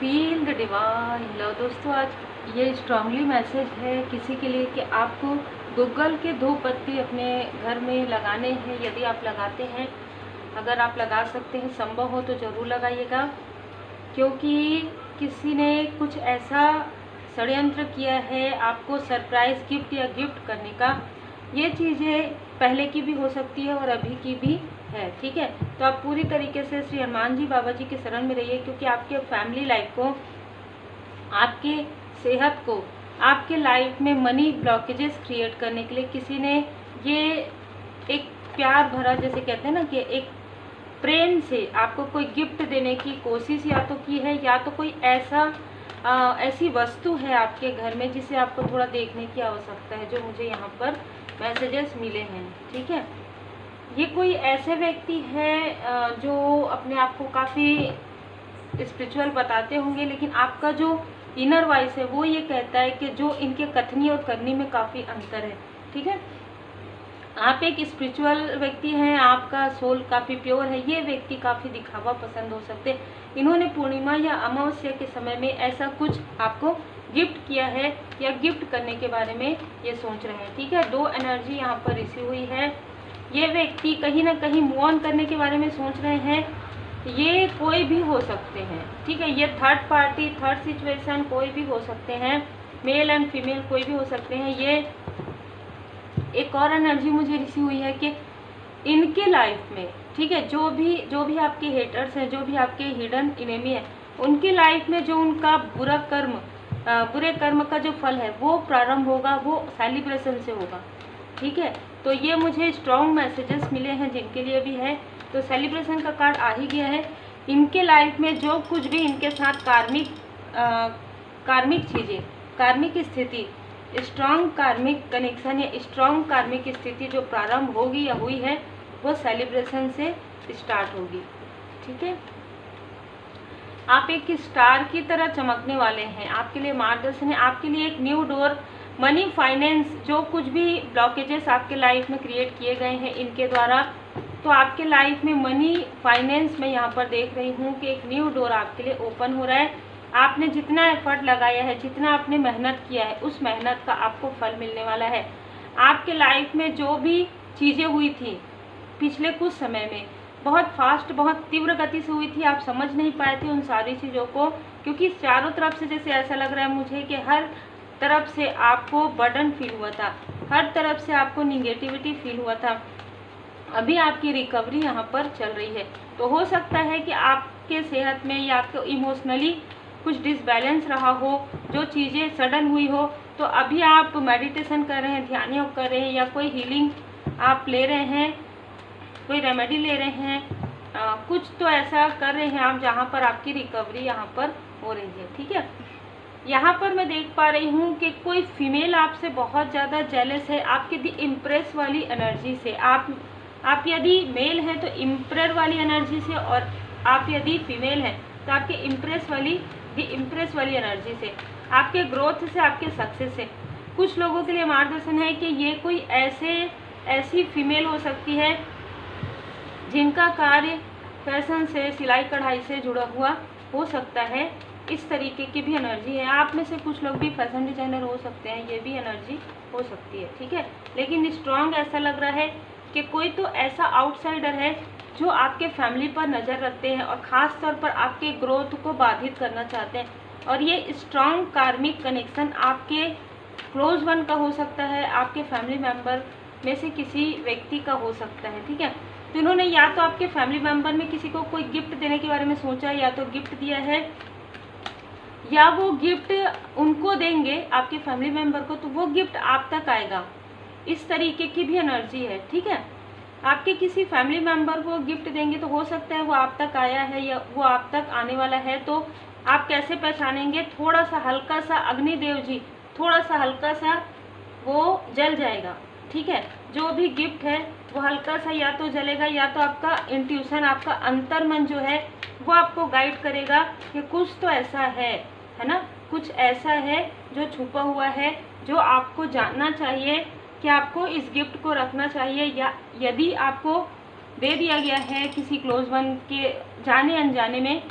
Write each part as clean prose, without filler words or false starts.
Feel the divine love. दोस्तों, आज ये स्ट्रांगली मैसेज है किसी के लिए कि आपको गूगल के 2 पत्ती अपने घर में लगाने हैं। यदि आप लगाते हैं, अगर आप लगा सकते हैं, संभव हो तो ज़रूर लगाइएगा, क्योंकि किसी ने कुछ ऐसा षड्यंत्र किया है आपको सरप्राइज़ गिफ्ट या गिफ्ट करने का। ये चीज़ें पहले की भी हो सकती है और अभी की भी है, ठीक है। तो आप पूरी तरीके से श्री हनुमान जी बाबा जी की शरण में रहिए, क्योंकि आपके फैमिली लाइफ को, आपके सेहत को, आपके लाइफ में मनी ब्लॉकेजेस क्रिएट करने के लिए किसी ने ये एक प्यार भरा, जैसे कहते हैं ना कि एक प्रेम से आपको कोई गिफ्ट देने की कोशिश या तो की है, या तो कोई ऐसी वस्तु है आपके घर में जिसे आपको थोड़ा देखने की आवश्यकता है, जो मुझे यहाँ पर मैसेजेस मिले हैं, ठीक है। ये कोई ऐसे व्यक्ति है जो अपने आप को काफ़ी स्पिरिचुअल बताते होंगे, लेकिन आपका जो इनर वॉइस है वो ये कहता है कि जो इनके कथनी और करनी में काफ़ी अंतर है, ठीक है। आप एक स्पिरिचुअल व्यक्ति हैं, आपका सोल काफ़ी प्योर है। ये व्यक्ति काफ़ी दिखावा पसंद हो सकते हैं। इन्होंने पूर्णिमा या अमावस्या के समय में ऐसा कुछ आपको गिफ्ट किया है या गिफ्ट करने के बारे में ये सोच रहे हैं, ठीक है। 2 एनर्जी यहाँ पर रिसीव हुई है। ये व्यक्ति कहीं ना कहीं मूव ऑन करने के बारे में सोच रहे हैं। ये कोई भी हो सकते हैं, ठीक है। ये थर्ड पार्टी, थर्ड सिचुएशन कोई भी हो सकते हैं, मेल एंड फीमेल कोई भी हो सकते हैं। ये एक और एनर्जी मुझे रिसीव हुई है कि इनके लाइफ में, ठीक है, जो भी आपके हेटर्स हैं, जो भी आपके हिडन इनेमी है, उनकी लाइफ में जो उनका बुरे कर्म का जो फल है वो प्रारंभ होगा, वो सेलिब्रेशन से होगा, ठीक है। तो ये मुझे स्ट्रॉन्ग मैसेजेस मिले हैं जिनके लिए भी है। तो सेलिब्रेशन का कार्ड आ ही गया है। इनके लाइफ में जो कुछ भी इनके साथ कार्मिक चीज़ें, कार्मिक स्थिति, स्ट्रॉन्ग कार्मिक कनेक्शन या स्ट्रॉन्ग कार्मिक स्थिति जो प्रारंभ होगी या हुई है, वो सेलिब्रेशन से स्टार्ट होगी, ठीक है। आप एक स्टार की तरह चमकने वाले हैं। आपके लिए मार्गदर्शन है, आपके लिए एक न्यू डोर, मनी, फाइनेंस, जो कुछ भी ब्लॉकेजेस आपके लाइफ में क्रिएट किए गए हैं इनके द्वारा, तो आपके लाइफ में मनी, फाइनेंस में यहाँ पर देख रही हूँ कि एक न्यू डोर आपके लिए ओपन हो रहा है। आपने जितना एफर्ट लगाया है, जितना आपने मेहनत किया है, उस मेहनत का आपको फल मिलने वाला है। आपके लाइफ में जो भी चीज़ें हुई थी पिछले कुछ समय में, बहुत फास्ट, बहुत तीव्र गति से हुई थी, आप समझ नहीं पाए थे उन सारी चीज़ों को, क्योंकि चारों तरफ से जैसे ऐसा लग रहा है मुझे कि हर तरफ से आपको बर्डन फील हुआ था, हर तरफ से आपको निगेटिविटी फील हुआ था। अभी आपकी रिकवरी यहाँ पर चल रही है। तो हो सकता है कि आपके सेहत में या आपको इमोशनली कुछ डिसबैलेंस रहा हो, जो चीज़ें सडन हुई हो, तो अभी आप मेडिटेशन कर रहे हैं, ध्यान योग कर रहे हैं, या कोई हीलिंग आप ले रहे हैं, कोई रेमेडी ले रहे हैं, कुछ तो ऐसा कर रहे हैं आप जहाँ पर आपकी रिकवरी यहाँ पर हो रही है, ठीक है। यहाँ पर मैं देख पा रही हूँ कि कोई फीमेल आपसे बहुत ज़्यादा जेलस है, आपके दी इम्प्रेस वाली एनर्जी से। आप यदि मेल हैं तो इम्प्रेस वाली एनर्जी से, और आप यदि फीमेल हैं तो आपके इम्प्रेस वाली एनर्जी से, आपके ग्रोथ से, आपके सक्सेस से। कुछ लोगों के लिए मार्गदर्शन है कि ये कोई ऐसी फीमेल हो सकती है जिनका कार्य फैशन से, सिलाई कढ़ाई से जुड़ा हुआ हो सकता है। इस तरीके की भी एनर्जी है। आप में से कुछ लोग भी फैशन डिजाइनर हो सकते हैं, ये भी एनर्जी हो सकती है, ठीक है। लेकिन स्ट्रॉन्ग ऐसा लग रहा है कि कोई तो ऐसा आउटसाइडर है जो आपके फैमिली पर नज़र रखते हैं और ख़ास तौर पर आपके ग्रोथ को बाधित करना चाहते हैं। और ये स्ट्रॉन्ग कार्मिक कनेक्शन आपके क्लोज वन का हो सकता है, आपके फैमिली मेम्बर में से किसी व्यक्ति का हो सकता है, ठीक है। तो इन्होंने या तो आपके फैमिली मेम्बर में किसी को कोई गिफ्ट देने के बारे में सोचा, या तो गिफ्ट दिया है, या वो गिफ्ट उनको देंगे आपके फैमिली मेम्बर को, तो वो गिफ्ट आप तक आएगा। इस तरीके की भी एनर्जी है, ठीक है। आपके किसी फैमिली मेम्बर को गिफ्ट देंगे तो हो सकता है वो आप तक आया है या वो आप तक आने वाला है। तो आप कैसे पहचानेंगे? थोड़ा सा हल्का सा अग्निदेव जी, थोड़ा सा हल्का सा वो जल जाएगा, ठीक है। जो भी गिफ्ट है वो हल्का सा या तो जलेगा, या तो आपका इंट्यूशन, आपका अंतर्मन जो है वो आपको गाइड करेगा कि कुछ तो ऐसा है ना, कुछ ऐसा है जो छुपा हुआ है, जो आपको जानना चाहिए कि आपको इस गिफ्ट को रखना चाहिए, या यदि आपको दे दिया गया है किसी क्लोज वन के जाने अनजाने में,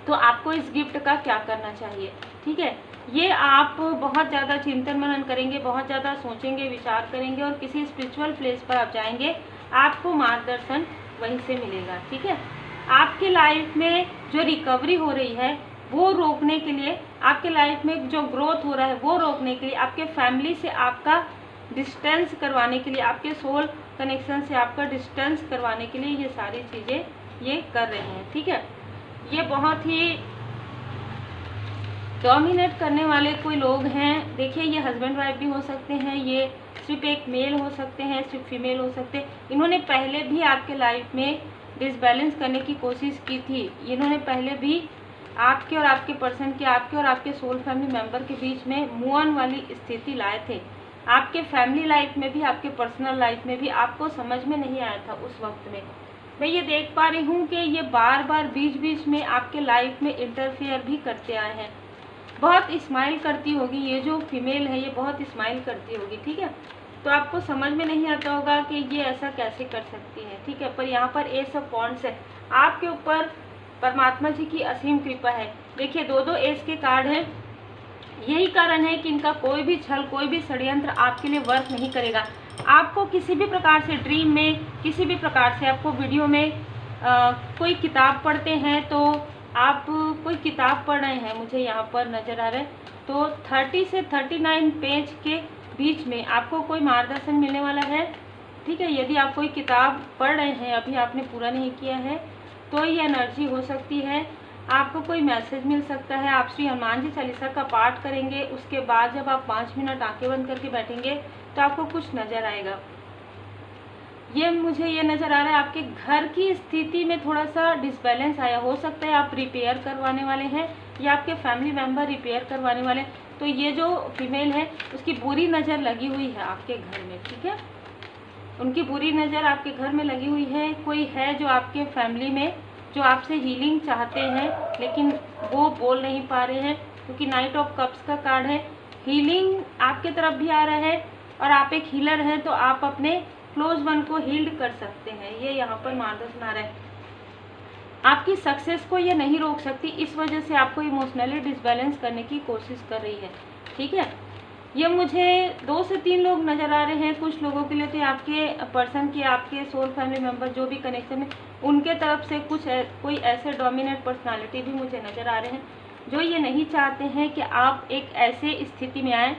तो आपको इस गिफ्ट का क्या करना चाहिए। ठीक है, ये आप बहुत ज़्यादा चिंतन मनन करेंगे, बहुत ज़्यादा सोचेंगे, विचार करेंगे और किसी स्पिरिचुअल प्लेस पर आप जाएंगे, आपको मार्गदर्शन वहीं से मिलेगा। ठीक है, आपकी लाइफ में जो रिकवरी हो रही है वो रोकने के लिए, आपके लाइफ में जो ग्रोथ हो रहा है वो रोकने के लिए, आपके फैमिली से आपका डिस्टेंस करवाने के लिए, आपके सोल कनेक्शन से आपका डिस्टेंस करवाने के लिए ये सारी चीज़ें ये कर रहे हैं। ठीक है, ये बहुत ही डोमिनेट करने वाले कोई लोग हैं। देखिए, ये हस्बैंड वाइफ भी हो सकते हैं, ये सिर्फ एक मेल हो सकते हैं, सिर्फ फीमेल हो सकते हैं। इन्होंने पहले भी आपके लाइफ में डिसबैलेंस करने की कोशिश की थी। इन्होंने पहले भी आपके और आपके पर्सन की, आपके और आपके सोल फैमिली मेंबर के बीच में मूव ऑन वाली स्थिति लाए थे। आपके फैमिली लाइफ में भी, आपके पर्सनल लाइफ में भी आपको समझ में नहीं आया था उस वक्त में। मैं ये देख पा रही हूँ कि ये बार बार बीच बीच में आपके लाइफ में इंटरफेयर भी करते आए हैं। बहुत स्माइल करती होगी ये जो फीमेल है, ये बहुत स्माइल करती होगी। ठीक है, तो आपको समझ में नहीं आता होगा कि ये ऐसा कैसे कर सकती है। ठीक है, पर यहाँ पर एस ऑफ वॉन्ड्स है, आपके ऊपर परमात्मा जी की असीम कृपा है। देखिए, दो एस के कार्ड हैं। यही कारण है कि इनका कोई भी छल, कोई भी षड्यंत्र आपके लिए वर्क नहीं करेगा। आपको किसी भी प्रकार से ड्रीम में, किसी भी प्रकार से आपको वीडियो में कोई किताब पढ़ते हैं, तो आप कोई किताब पढ़ रहे हैं, मुझे यहाँ पर नज़र आ रहा है, तो 30 से 39 पेज के बीच में आपको कोई मार्गदर्शन मिलने वाला है। ठीक है, यदि आप कोई किताब पढ़ रहे हैं, अभी आपने पूरा नहीं किया है, तो ये एनर्जी हो सकती है। आपको कोई मैसेज मिल सकता है। आप श्री हनुमान जी चालीसा का पाठ करेंगे, उसके बाद जब आप 5 मिनट आंखें बंद करके बैठेंगे तो आपको कुछ नज़र आएगा। मुझे ये नज़र आ रहा है आपके घर की स्थिति में थोड़ा सा डिसबैलेंस आया। हो सकता है आप रिपेयर करवाने वाले हैं या आपके फैमिली मेम्बर रिपेयर करवाने वाले हैं। तो ये जो फीमेल है उसकी बुरी नज़र लगी हुई है आपके घर में। ठीक है, उनकी बुरी नज़र आपके घर में लगी हुई है। कोई है जो आपके फैमिली में जो आपसे हीलिंग चाहते हैं, लेकिन वो बोल नहीं पा रहे हैं, क्योंकि नाइट ऑफ कप्स का कार्ड है। हीलिंग आपके तरफ भी आ रहा है और आप एक हीलर हैं, तो आप अपने क्लोज वन को हील्ड कर सकते हैं। ये यहाँ पर मार्गदर्शन आ रहा है। आपकी सक्सेस को ये नहीं रोक सकती, इस वजह से आपको इमोशनली डिसबैलेंस करने की कोशिश कर रही है। ठीक है, ये मुझे 2 से 3 लोग नज़र आ रहे हैं। कुछ लोगों के लिए तो आपके पर्सन की, आपके सोल फैमिली मेम्बर जो भी कनेक्शन में, उनके तरफ से कोई ऐसे डोमिनेट पर्सनालिटी भी मुझे नज़र आ रहे हैं जो ये नहीं चाहते हैं कि आप एक ऐसे स्थिति में आएँ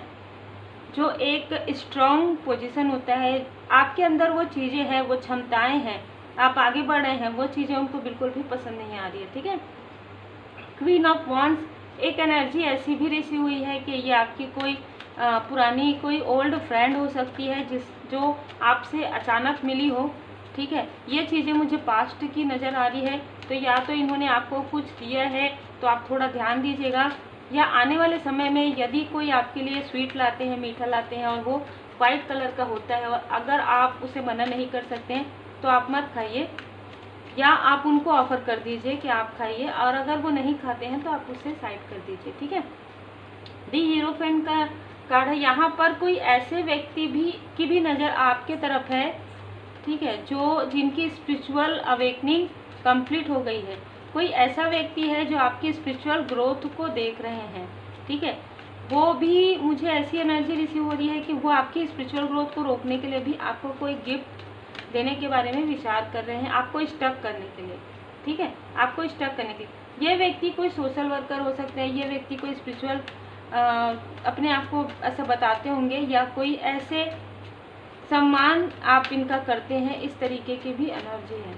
जो एक स्ट्रॉन्ग पोजीशन होता है। आपके अंदर वो चीज़ें हैं, वो क्षमताएं हैं, आप आगे बढ़ रहे हैं, वो चीज़ें उनको बिल्कुल भी पसंद नहीं आ रही है। ठीक है, क्वीन ऑफ वॉन्ड्स एक एनर्जी ऐसी भी रिसीव हुई है कि ये आपकी कोई पुरानी कोई ओल्ड फ्रेंड हो सकती है जो आपसे अचानक मिली हो। ठीक है, ये चीज़ें मुझे पास्ट की नज़र आ रही है। तो या तो इन्होंने आपको कुछ दिया है तो आप थोड़ा ध्यान दीजिएगा, या आने वाले समय में यदि कोई आपके लिए स्वीट लाते हैं, मीठा लाते हैं और वो वाइट कलर का होता है, और अगर आप उसे मना नहीं कर सकते हैं तो आप मत खाइए, या आप उनको ऑफ़र कर दीजिए कि आप खाइए, और अगर वो नहीं खाते हैं तो आप उसे साइड कर दीजिए। ठीक है, दी हीरोफेंट का कार्ड है। यहाँ पर कोई ऐसे व्यक्ति की भी नज़र आपके तरफ है। ठीक है, जिनकी स्पिरिचुअल अवेकनिंग कंप्लीट हो गई है। कोई ऐसा व्यक्ति है जो आपकी स्पिरिचुअल ग्रोथ को देख रहे हैं। ठीक है, वो भी मुझे ऐसी एनर्जी रिसीव हो रही है कि वो आपकी स्पिरिचुअल ग्रोथ को रोकने के लिए भी आपको कोई गिफ्ट देने के बारे में विचार कर रहे हैं, आपको स्टक करने के लिए। ठीक है, आपको स्टक करने के लिए। ये व्यक्ति कोई सोशल वर्कर हो सकता है, ये व्यक्ति कोई स्पिरिचुअल अपने आप को ऐसा बताते होंगे, या कोई ऐसे सम्मान आप इनका करते हैं, इस तरीके की भी एनर्जी है।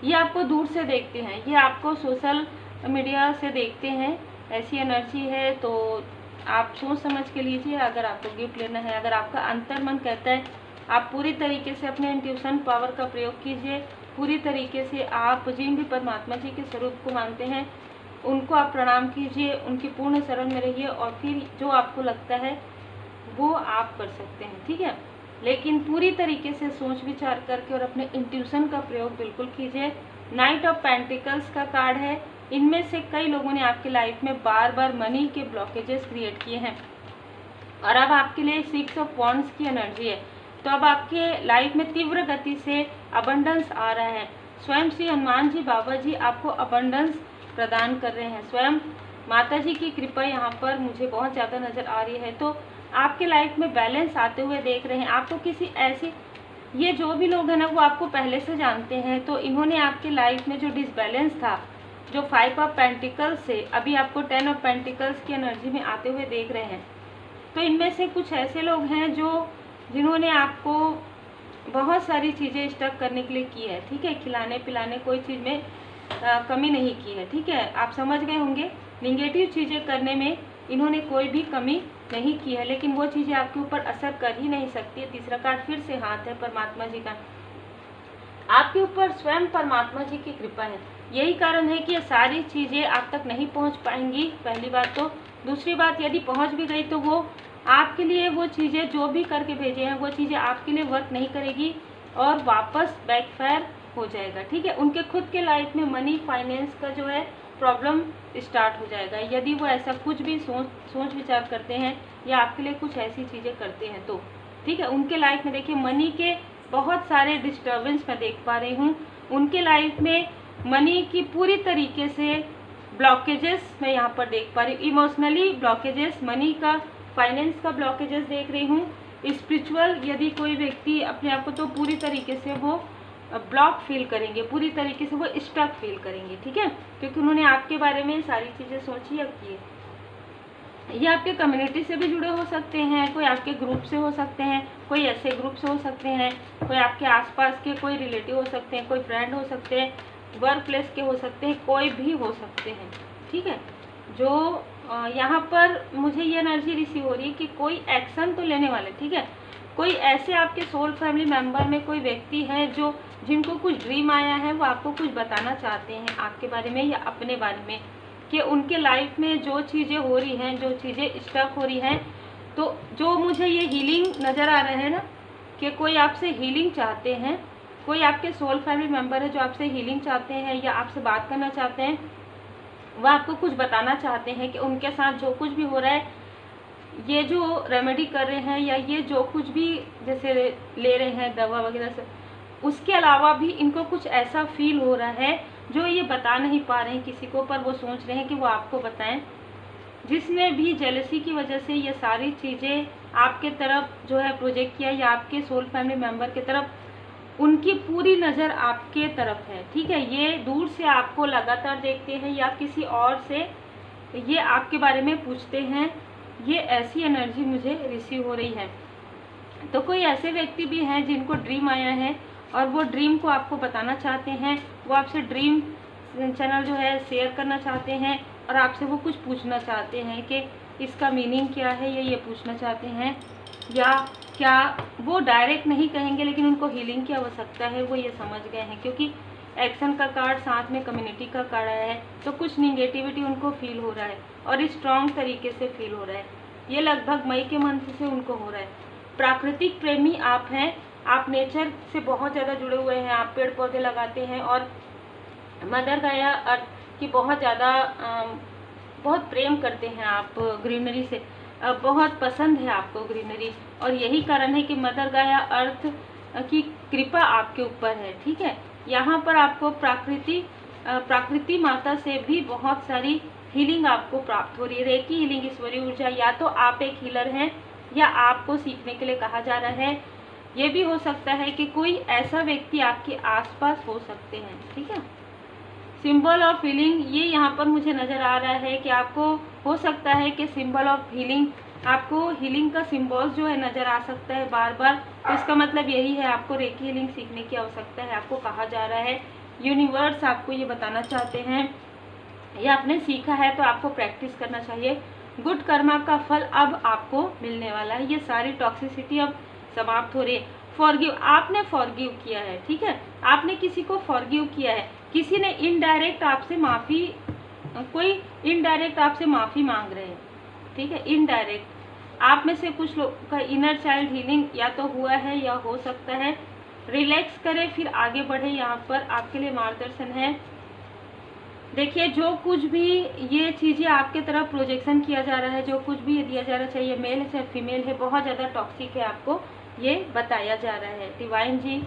ये आपको दूर से देखते हैं, ये आपको सोशल मीडिया से देखते हैं, ऐसी एनर्जी है। तो आप सोच समझ के लीजिए अगर आपको गिफ्ट लेना है। अगर आपका अंतर्मन कहता है आप पूरी तरीके से अपने इंट्यूशन पावर का प्रयोग कीजिए, पूरी तरीके से आप जिन भी परमात्मा जी के स्वरूप को मानते हैं उनको आप प्रणाम कीजिए, उनकी पूर्ण शरण में रहिए, और फिर जो आपको लगता है वो आप कर सकते हैं। ठीक है, लेकिन पूरी तरीके से सोच विचार करके और अपने इंट्यूशन का प्रयोग बिल्कुल कीजिए। नाइट ऑफ पेंटिकल्स का कार्ड है। इनमें से कई लोगों ने आपकी लाइफ में बार बार मनी के ब्लॉकेजेस क्रिएट किए हैं, और अब आपके लिए 6 ऑफ वॉन्ड्स की एनर्जी है। तो अब आपके लाइफ में तीव्र गति से अबंडेंस आ रहा है। स्वयं श्री हनुमान जी बाबा जी आपको अबंडेंस प्रदान कर रहे हैं। स्वयं माता जी की कृपा यहाँ पर मुझे बहुत ज़्यादा नज़र आ रही है। तो आपके लाइफ में बैलेंस आते हुए देख रहे हैं। आपको किसी ऐसी, ये जो भी लोग हैं ना वो आपको पहले से जानते हैं, तो इन्होंने आपके लाइफ में जो डिसबैलेंस था, जो 5 ऑफ पेंटिकल्स से अभी आपको 10 ऑफ पेंटिकल्स की एनर्जी में आते हुए देख रहे हैं। तो इनमें से कुछ ऐसे लोग हैं जिन्होंने आपको बहुत सारी चीज़ें स्टक करने के लिए की है, ठीक है। खिलाने पिलाने कोई चीज़ में कमी नहीं की है, ठीक है। आप समझ गए होंगे, निगेटिव चीज़ें करने में इन्होंने कोई भी कमी नहीं की है, लेकिन वो चीज़ें आपके ऊपर असर कर ही नहीं सकती। तीसरा कार्ड फिर से हाथ है परमात्मा जी का। आपके ऊपर स्वयं परमात्मा जी की कृपा है। यही कारण है कि ये सारी चीज़ें आप तक नहीं पहुंच पाएंगी, पहली बात तो। दूसरी बात, यदि पहुंच भी गई तो वो आपके लिए, वो चीज़ें जो भी करके भेजे हैं वो चीज़ें आपके लिए वर्क नहीं करेगी और वापस बैकफायर हो जाएगा, ठीक है। उनके खुद के लाइफ में मनी फाइनेंस का जो है प्रॉब्लम स्टार्ट हो जाएगा, यदि वो ऐसा कुछ भी सोच विचार करते हैं या आपके लिए कुछ ऐसी चीज़ें करते हैं तो, ठीक है। उनके लाइफ में देखिए मनी के बहुत सारे डिस्टर्बेंस मैं देख पा रही हूँ। उनके लाइफ में मनी की पूरी तरीके से ब्लॉकेजेस मैं यहाँ पर देख पा रही हूँ। इमोशनली ब्लॉकेजेस, मनी का, फाइनेंस का ब्लॉकेजेस देख रही हूँ। स्पिरिचुअल यदि कोई व्यक्ति अपने आप को, तो पूरी तरीके से वो ब्लॉक फील करेंगे, पूरी तरीके से वो स्टक फील करेंगे, ठीक है, क्योंकि उन्होंने आपके बारे में सारी चीज़ें सोची या की है। ये आपके कम्युनिटी से भी जुड़े हो सकते हैं, कोई आपके ग्रुप से हो सकते हैं, कोई ऐसे ग्रुप से हो सकते हैं, कोई आपके आसपास के कोई रिलेटिव हो सकते हैं, कोई फ्रेंड हो सकते हैं, वर्क प्लेस के हो सकते हैं, कोई भी हो सकते हैं, ठीक है। जो यहाँ पर मुझे ये एनर्जी रिसीव हो रही है कि कोई एक्शन तो लेने वाले, ठीक है। कोई ऐसे आपके सोल फैमिली मेंबर में कोई व्यक्ति है जिनको कुछ ड्रीम आया है, वो आपको कुछ बताना चाहते हैं आपके बारे में या अपने बारे में, कि उनके लाइफ में जो चीज़ें हो रही हैं, जो चीज़ें स्टक हो रही हैं, तो जो मुझे ये हीलिंग नज़र आ रहा है ना, कि कोई आपसे हीलिंग चाहते हैं, कोई आपके सोल फैमिली मेंबर है जो आपसे हीलिंग चाहते हैं या आपसे बात करना चाहते हैं, वह आपको कुछ बताना चाहते हैं कि उनके साथ जो कुछ भी हो रहा है, ये जो रेमेडी कर रहे हैं या ये जो कुछ भी जैसे ले रहे हैं दवा वगैरह से, उसके अलावा भी इनको कुछ ऐसा फील हो रहा है जो ये बता नहीं पा रहे हैं किसी को, पर वो सोच रहे हैं कि वो आपको बताएं। जिसने भी जेलसी की वजह से ये सारी चीज़ें आपके तरफ जो है प्रोजेक्ट किया या आपके सोल फैमिली मेंबर की तरफ, उनकी पूरी नज़र आपके तरफ है, ठीक है। ये दूर से आपको लगातार देखते हैं या किसी और से ये आपके बारे में पूछते हैं। ये ऐसी एनर्जी मुझे रिसीव हो रही है। तो कोई ऐसे व्यक्ति भी हैं जिनको ड्रीम आया है और वो ड्रीम को आपको बताना चाहते हैं, वो आपसे ड्रीम चैनल जो है शेयर करना चाहते हैं और आपसे वो कुछ पूछना चाहते हैं कि इसका मीनिंग क्या है, ये पूछना चाहते हैं। या क्या वो डायरेक्ट नहीं कहेंगे, लेकिन उनको हीलिंग की आवश्यकता है, वो ये समझ गए हैं, क्योंकि एक्शन का कार्ड साथ में कम्युनिटी का कार्ड आया है। तो कुछ निगेटिविटी उनको फील हो रहा है और स्ट्रॉन्ग तरीके से फील हो रहा है। ये लगभग मई के मंथ से उनको हो रहा है। प्राकृतिक प्रेमी आप हैं, आप नेचर से बहुत ज़्यादा जुड़े हुए हैं, आप पेड़ पौधे लगाते हैं और मदर गाया अर्थ की बहुत ज़्यादा बहुत प्रेम करते हैं आप, ग्रीनरी से बहुत पसंद है आपको ग्रीनरी, और यही कारण है कि मदर गाया अर्थ की कृपा आपके ऊपर है, ठीक है। यहाँ पर आपको प्राकृति माता से भी बहुत सारी हीलिंग आपको प्राप्त हो रही है। रेकी हीलिंग, ईश्वरीय ऊर्जा, या तो आप एक हीलर हैं या आपको सीखने के लिए कहा जा रहा है। ये भी हो सकता है कि कोई ऐसा व्यक्ति आपके आसपास हो सकते हैं, ठीक है। सिंबल ऑफ हीलिंग, ये यहाँ पर मुझे नज़र आ रहा है कि आपको हो सकता है कि सिंबल ऑफ हीलिंग, आपको हीलिंग का सिंबल जो है नज़र आ सकता है बार बार। तो इसका मतलब यही है आपको रेकी हीलिंग सीखने की आवश्यकता है, आपको कहा जा रहा है। यूनिवर्स आपको ये बताना चाहते हैं, या आपने सीखा है तो आपको प्रैक्टिस करना चाहिए। गुड कर्मा का फल अब आपको मिलने वाला है। ये सारी टॉक्सिसिटी अब समाप्त हो रही है। फॉरगिव, आपने फॉरगिव किया है, ठीक है, आपने किसी को फॉरगिव किया है। किसी ने इनडायरेक्ट आपसे माफ़ी, कोई इनडायरेक्ट आपसे माफ़ी मांग रहे हैं, ठीक है, इनडायरेक्ट। आप में से कुछ लोग का इनर चाइल्ड हीलिंग या तो हुआ है या हो सकता है। रिलैक्स करें फिर आगे बढ़े, यहाँ पर आपके लिए मार्गदर्शन है। देखिए, जो कुछ भी ये चीज़ें आपके तरफ प्रोजेक्शन किया जा रहा है, जो कुछ भी ये दिया जा रहा है, चाहे ये मेल है चाहे फीमेल है, बहुत ज़्यादा टॉक्सिक है, आपको ये बताया जा रहा है। डिवाइन जी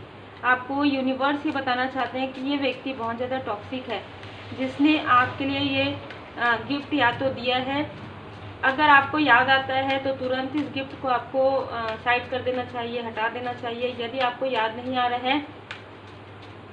आपको यूनिवर्स ये बताना चाहते हैं कि ये व्यक्ति बहुत ज़्यादा टॉक्सिक है। जिसने आपके लिए ये गिफ्ट या तो दिया है। अगर आपको याद आता है तो तुरंत इस गिफ्ट को आपको साइड कर देना चाहिए, हटा देना चाहिए। यदि आपको याद नहीं आ रहा है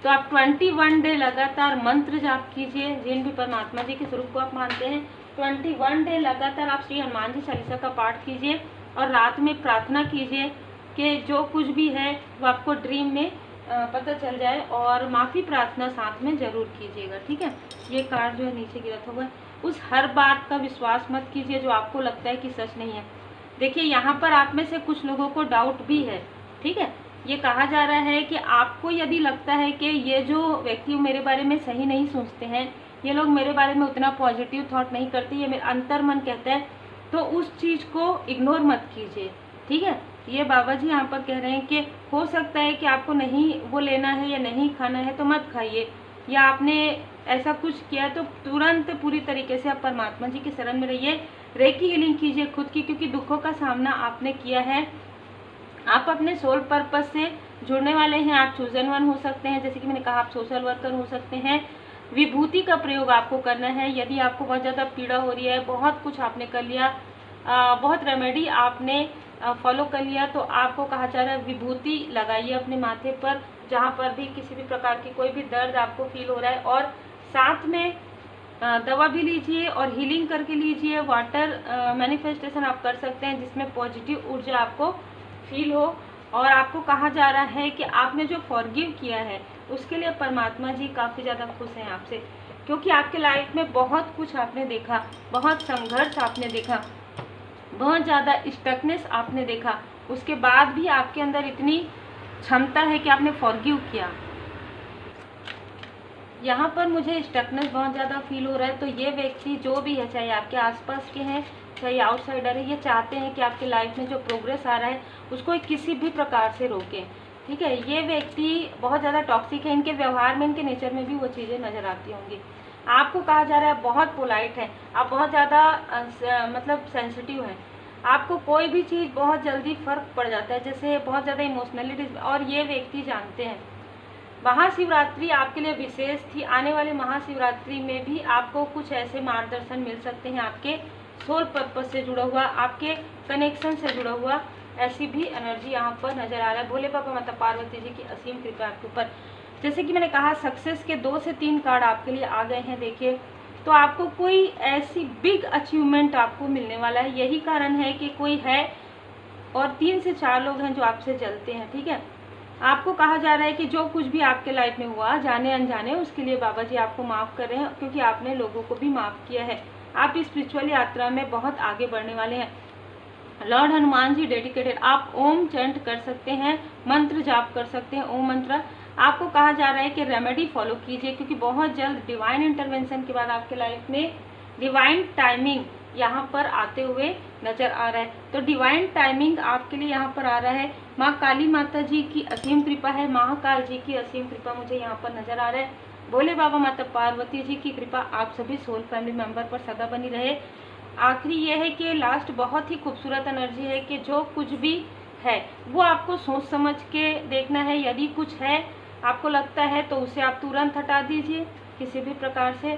तो आप 21 डे लगातार मंत्र जाप कीजिए। जिन भी परमात्मा जी के स्वरूप को आप मानते हैं, 21 डे लगातार आप श्री हनुमान जी चालीसा का पाठ कीजिए और रात में प्रार्थना कीजिए कि जो कुछ भी है वो आपको ड्रीम में पता चल जाए, और माफ़ी प्रार्थना साथ में ज़रूर कीजिएगा, ठीक है। ये कार्ड जो है नीचे गिरा था हुआ है, उस हर बात का विश्वास मत कीजिए जो आपको लगता है कि सच नहीं है। देखिए यहाँ पर आप में से कुछ लोगों को डाउट भी है, ठीक है। ये कहा जा रहा है कि आपको यदि लगता है कि ये जो व्यक्ति मेरे बारे में सही नहीं सोचते हैं, ये लोग मेरे बारे में उतना पॉजिटिव थॉट नहीं करते, ये मेरा अंतर मन कहता है, तो उस चीज़ को इग्नोर मत कीजिए, ठीक है। ये बाबा जी यहाँ पर कह रहे हैं कि हो सकता है कि आपको नहीं वो लेना है या नहीं खाना है तो मत खाइए, या आपने ऐसा कुछ किया तो तुरंत पूरी तरीके से आप परमात्मा जी की शरण में रहिए। रेकी हीलिंग कीजिए खुद की, क्योंकि दुखों का सामना आपने किया है। आप अपने सोल पर्पस से जुड़ने वाले हैं। आप चूजन वन हो सकते हैं, जैसे कि मैंने कहा, आप सोशल वर्कर हो सकते हैं। विभूति का प्रयोग आपको करना है। यदि आपको बहुत ज़्यादा पीड़ा हो रही है, बहुत कुछ आपने कर लिया, बहुत रेमेडी आपने फॉलो कर लिया, तो आपको कहा जा रहा है विभूति लगाइए अपने माथे पर, जहाँ पर भी किसी भी प्रकार की कोई भी दर्द आपको फील हो रहा है, और साथ में दवा भी लीजिए और हीलिंग करके लीजिए। वाटर मैनिफेस्टेशन आप कर सकते हैं जिसमें पॉजिटिव ऊर्जा आपको फील हो। और आपको कहा जा रहा है कि आपने जो फॉरगिव किया है उसके लिए परमात्मा जी काफ़ी ज़्यादा खुश हैं आपसे, क्योंकि आपके लाइफ में बहुत कुछ आपने देखा, बहुत संघर्ष आपने देखा, बहुत ज़्यादा स्टकनेस आपने देखा, उसके बाद भी आपके अंदर इतनी क्षमता है कि आपने फॉरगिव किया। यहाँ पर मुझे स्टकनेस बहुत ज़्यादा फील हो रहा है, तो ये व्यक्ति जो भी है, चाहे आपके आसपास के हैं चाहे आउटसाइडर है, ये चाहते हैं कि आपके लाइफ में जो प्रोग्रेस आ रहा है उसको किसी भी प्रकार से रोकें, ठीक है। ये व्यक्ति बहुत ज़्यादा टॉक्सिक है, इनके व्यवहार में, इनके नेचर में भी वो चीज़ें नज़र आती होंगी। आपको कहा जा रहा है बहुत पोलाइट है, आप बहुत ज़्यादा मतलब सेंसिटिव हैं, आपको कोई भी चीज़ बहुत जल्दी फ़र्क पड़ जाता है, जैसे बहुत ज़्यादा इमोशनली, और ये व्यक्ति जानते हैं। महाशिवरात्रि आपके लिए विशेष थी। आने वाले महाशिवरात्रि में भी आपको कुछ ऐसे मार्गदर्शन मिल सकते हैं, आपके सोल पर्पस से जुड़ा हुआ, आपके कनेक्शन से जुड़ा हुआ, ऐसी भी एनर्जी यहाँ पर नज़र आ रहा है। भोले बाबा माता पार्वती जी की असीम कृपा आपके ऊपर। जैसे कि मैंने कहा, सक्सेस के 2 से 3 कार्ड आपके लिए आ गए हैं। देखिए, तो आपको कोई ऐसी बिग अचीवमेंट आपको मिलने वाला है। यही कारण है कि कोई है और 3 से 4 लोग हैं जो आपसे जलते हैं, ठीक है। आपको कहा जा रहा है कि जो कुछ भी आपके लाइफ में हुआ, जाने अनजाने, उसके लिए बाबा जी आपको माफ़ कर रहे हैं, क्योंकि आपने लोगों को भी माफ़ किया है। आप इस स्पिरिचुअल यात्रा में बहुत आगे बढ़ने वाले हैं। Lord Hanuman ji dedicated. आप ओम चैंट कर सकते हैं, मंत्र जाप कर सकते हैं, ओम मंत्र। आपको कहा जा रहा है कि रेमेडी फॉलो कीजिए, क्योंकि बहुत जल्द डिवाइन इंटरवेंशन के बाद आपके लाइफ में डिवाइन टाइमिंग यहाँ पर आते हुए नजर आ रहा है। तो डिवाइन टाइमिंग आपके लिए यहाँ पर आ रहा है। माँ काली माता जी की असीम कृपा है, महाकाल जी की असीम कृपा मुझे यहाँ पर नजर आ रहा है। भोले बाबा माता पार्वती जी की कृपा आप सभी सोल फैमिली मेंबर पर सदा बनी रहे। आखिरी ये है कि लास्ट बहुत ही खूबसूरत एनर्जी है कि जो कुछ भी है वो आपको सोच समझ के देखना है। यदि कुछ है आपको लगता है तो उसे आप तुरंत हटा दीजिए किसी भी प्रकार से।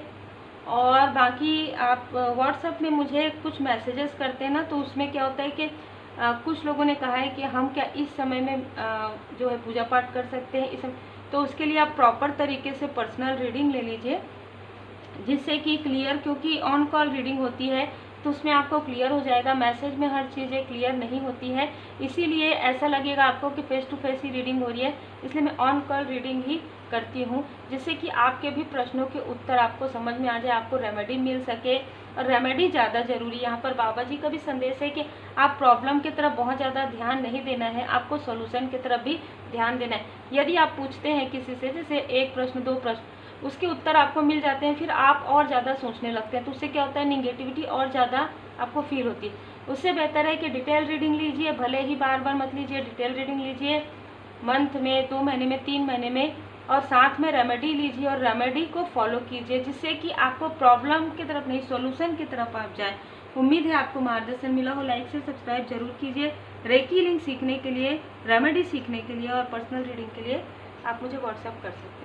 और बाकी आप व्हाट्सएप में मुझे कुछ मैसेजेस करते हैं ना, तो उसमें क्या होता है कि कुछ लोगों ने कहा है कि हम क्या इस समय में जो है पूजा पाठ कर सकते हैं इस समय, तो उसके लिए आप प्रॉपर तरीके से पर्सनल रीडिंग ले लीजिए, जिससे कि क्लियर, क्योंकि ऑन कॉल रीडिंग होती है तो उसमें आपको क्लियर हो जाएगा। मैसेज में हर चीज़ें क्लियर नहीं होती है, इसीलिए ऐसा लगेगा आपको कि फेस टू फेस ही रीडिंग हो रही है, इसलिए मैं ऑन कॉल रीडिंग ही करती हूँ, जिससे कि आपके भी प्रश्नों के उत्तर आपको समझ में आ जाए, आपको रेमेडी मिल सके। और रेमेडी ज़्यादा ज़रूरी, यहाँ पर बाबा जी का भी संदेश है कि आप प्रॉब्लम की तरफ बहुत ज़्यादा ध्यान नहीं देना है, आपको सॉल्यूशन की तरफ भी ध्यान देना है। यदि आप पूछते हैं किसी से, जैसे 1 प्रश्न 2 प्रश्न, उसके उत्तर आपको मिल जाते हैं, फिर आप और ज़्यादा सोचने लगते हैं, तो उससे क्या होता है, निगेटिविटी और ज़्यादा आपको फील होती है। उससे बेहतर है कि डिटेल रीडिंग लीजिए, भले ही बार बार मत लीजिए, डिटेल रीडिंग लीजिए मंथ में, 2 महीने में, 3 महीने में, और साथ में रेमेडी लीजिए और रेमेडी को फॉलो कीजिए, जिससे कि आपको प्रॉब्लम की तरफ नहीं, सॉल्यूशन की तरफ आप जाए। उम्मीद है आपको मार्गदर्शन मिला हो। लाइक से सब्सक्राइब जरूर कीजिए। रेकी लिंक सीखने के लिए, रेमेडी सीखने के लिए और पर्सनल रीडिंग के लिए आप मुझे व्हाट्सएप कर सकते हैं।